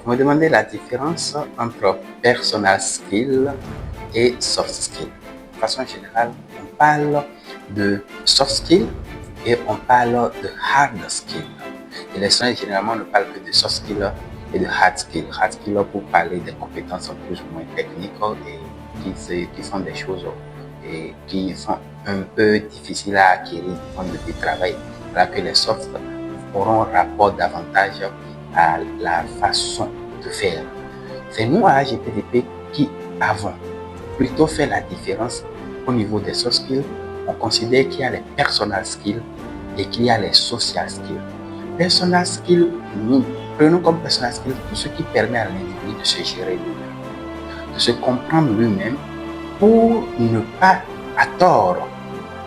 Vous me demandez la différence entre personal skill et soft skill. De façon générale, on parle de soft skill et on parle de hard skill. Et les gens généralement ne parlent que de soft skill et de hard skill. Hard skill pour parler des compétences plus ou moins techniques et qui sont des choses et qui sont un peu difficiles à acquérir du point de vue du travail. Alors que les soft auront rapport davantage à la façon de faire. C'est nous à AGPDP qui avons plutôt fait la différence au niveau des soft skills. On considère qu'il y a les personal skills et qu'il y a les social skills. Personal skills, nous prenons comme personal skills tout ce qui permet à l'individu de se gérer lui-même, de se comprendre lui-même pour ne pas, à tort,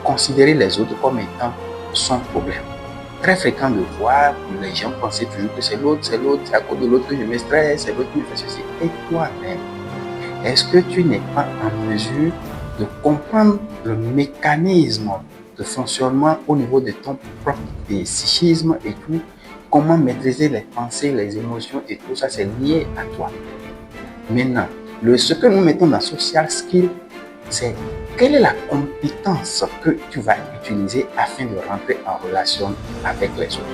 considérer les autres comme étant son problème. Très fréquent de voir les gens penser toujours que c'est l'autre, c'est à cause de l'autre que je me stresse, c'est l'autre qui me fait ceci. Et toi-même, est-ce que tu n'es pas en mesure de comprendre le mécanisme de fonctionnement au niveau de ton propre psychisme et tout, comment maîtriser les pensées, les émotions et tout ça, c'est lié à toi. Maintenant, ce que nous mettons dans social skill, c'est quelle est la compétence que tu vas utiliser afin de rentrer en relation avec les autres.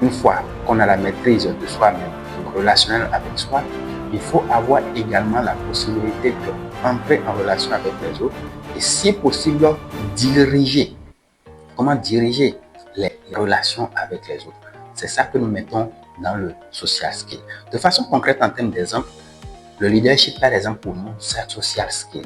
Une fois qu'on a la maîtrise de soi-même, relationnel avec soi, il faut avoir également la possibilité de rentrer en relation avec les autres et si possible, diriger. Comment diriger les relations avec les autres. C'est ça que nous mettons dans le social skill. De façon concrète, en termes d'exemple, le leadership, par exemple, pour nous, c'est social skill.